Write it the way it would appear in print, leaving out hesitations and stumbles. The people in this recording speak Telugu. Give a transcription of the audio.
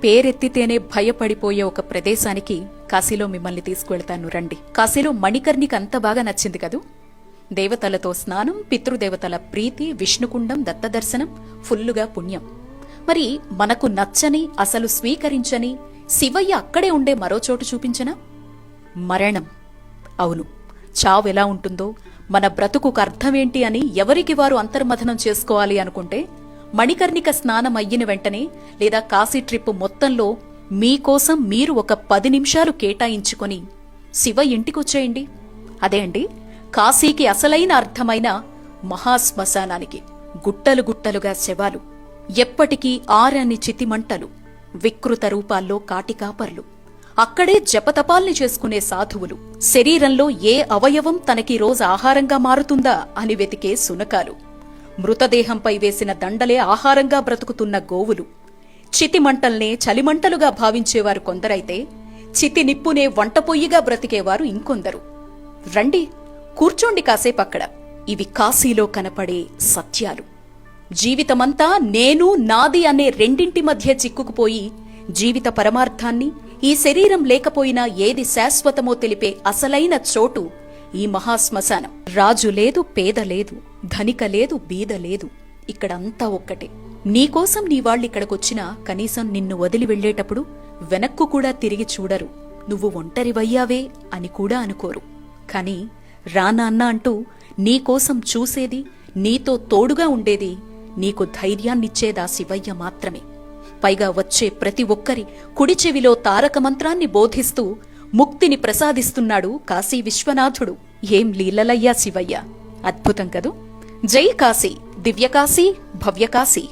పేరెత్తితేనే భయపడిపోయే ఒక ప్రదేశానికి కాశీలో మిమ్మల్ని తీసుకువెళ్తాను రండి. కాశీలో మణికర్ణికి అంత బాగా నచ్చింది కదూ. దేవతలతో స్నానం, పితృదేవతల ప్రీతి, విష్ణుకుండం, దత్తదర్శనం, ఫుల్లుగా పుణ్యం. మరి మనకు నచ్చని, అసలు స్వీకరించని శివయ్య అక్కడే ఉండే మరో చోటు చూపించనా? మరణం. అవును, చావెలా ఉంటుందో, మన బ్రతుకుకు అర్థమేంటి అని ఎవరికి వారు అంతర్మథనం చేసుకోవాలి అనుకుంటే మణికర్ణిక స్నానం అయ్యిన వెంటనే లేదా కాశీ ట్రిప్ మొత్తంలో మీకోసం మీరు ఒక 10 నిమిషాలు కేటాయించుకొని శివ ఇంటికొచ్చేయండి. అదే అండి కాశీకి అసలైన అర్థమైన మహాశ్మశానానికి. గుట్టలు గుట్టలుగా శవాలు, ఎప్పటికీ ఆరని చితిమంటలు, వికృత రూపాల్లో కాటికాపర్లు, అక్కడే జపతపాల్ని చేసుకునే సాధువులు, శరీరంలో ఏ అవయవం తనకి రోజు ఆహారంగా మారుతుందా అని వెతికే సునకాలు, మృతదేహంపై వేసిన దండలే ఆహారంగా బ్రతుకుతున్న గోవులు, చితిమంటల్నే చలిమంటలుగా భావించేవారు కొందరైతే చితి నిప్పునే వంటపొయ్యిగా బ్రతికేవారు ఇంకొందరు. రండి, కూర్చోండి కాసేపక్కడ. ఇవి కాశీలో కనపడే సత్యాలు. జీవితమంతా నేను, నాది అనే రెండింటి మధ్య చిక్కుకుపోయి జీవిత పరమార్థాన్ని, ఈ శరీరం లేకపోయినా ఏది శాశ్వతమో తెలిపే అసలైన చోటు ఈ మహాశ్మశానం. రాజు లేదు, పేద లేదు, ధనిక లేదు, బీద లేదు, ఇక్కడంతా ఒక్కటే. నీకోసం నీ వాళ్ళిక్కడికొచ్చినా కనీసం నిన్ను వదిలి వెళ్లేటప్పుడు వెనక్కు కూడా తిరిగి చూడరు. నువ్వు ఒంటరివయ్యావే అని కూడా అనుకోరు. కాని రానాన్న అంటూ నీకోసం చూసేది, నీతో తోడుగా ఉండేది, నీకు ధైర్యాన్నిచ్చేదా శివయ్య మాత్రమే. పైగా వచ్చే ప్రతి ఒక్కరి కుడి చెవిలో తారక మంత్రాన్ని బోధిస్తూ ముక్తిని ప్రసాదిస్తున్నాడు కాశీ విశ్వనాథుడు. ఏం లీలలయ్యా శివయ్య, అద్భుతం కదూ. జై కాశీ, దివ్యకాశీ, భవ్యకాశీ.